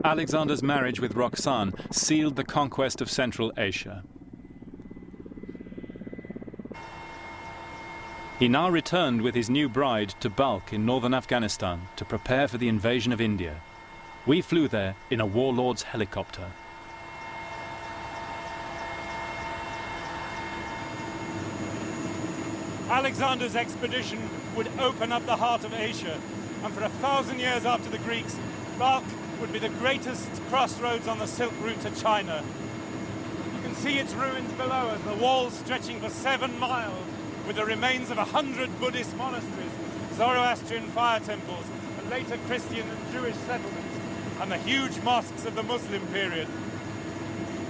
Alexander's marriage with Roxane sealed the conquest of Central Asia. He now returned with his new bride to Balkh in northern Afghanistan to prepare for the invasion of India. We flew there in a warlord's helicopter. Alexander's expedition would open up the heart of Asia, and for 1,000 years after the Greeks, Balkh would be the greatest crossroads on the Silk Route to China. You can see its ruins below us, the walls stretching for 7 miles, with the remains of 100 Buddhist monasteries, Zoroastrian fire temples, and later Christian and Jewish settlements, and the huge mosques of the Muslim period.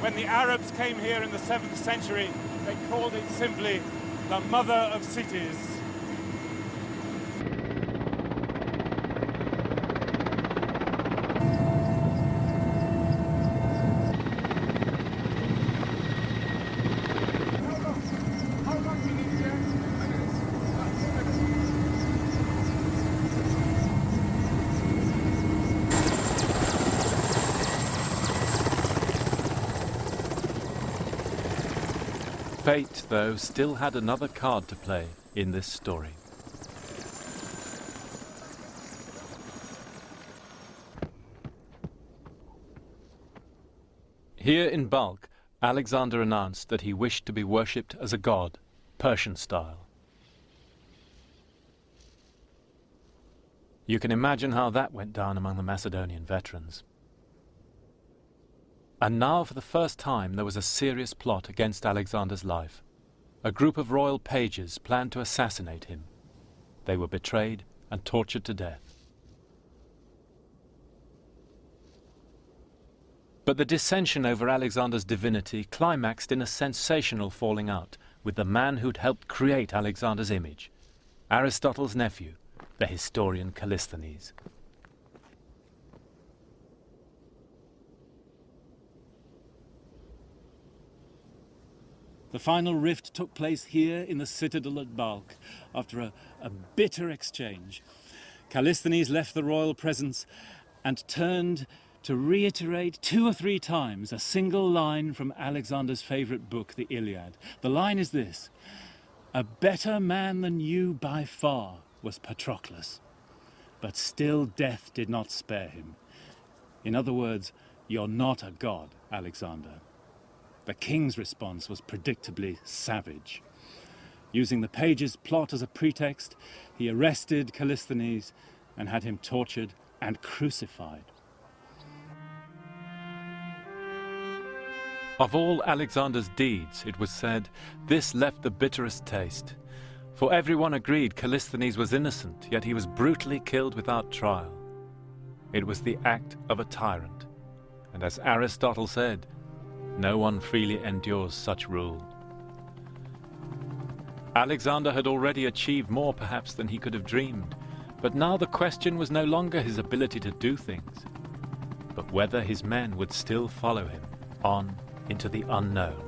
When the Arabs came here in the 7th century, they called it simply the Mother of Cities. Fate, though, still had another card to play in this story. Here in Balkh, Alexander announced that he wished to be worshipped as a god, Persian style. You can imagine how that went down among the Macedonian veterans. And now, for the first time, there was a serious plot against Alexander's life. A group of royal pages planned to assassinate him. They were betrayed and tortured to death. But the dissension over Alexander's divinity climaxed in a sensational falling out with the man who'd helped create Alexander's image, Aristotle's nephew, the historian Callisthenes. The final rift took place here in the citadel at Balkh after a bitter exchange. Callisthenes left the royal presence and turned to reiterate 2 or 3 times a single line from Alexander's favorite book, the Iliad. The line is this: "A better man than you by far was Patroclus, but still death did not spare him." In other words, you're not a god, Alexander. The king's response was predictably savage. Using the page's plot as a pretext, he arrested Callisthenes and had him tortured and crucified. Of all Alexander's deeds, it was said, this left the bitterest taste. For everyone agreed Callisthenes was innocent, yet he was brutally killed without trial. It was the act of a tyrant. And as Aristotle said, no one freely endures such rule. Alexander had already achieved more perhaps than he could have dreamed, but now the question was no longer his ability to do things, but whether his men would still follow him on into the unknown.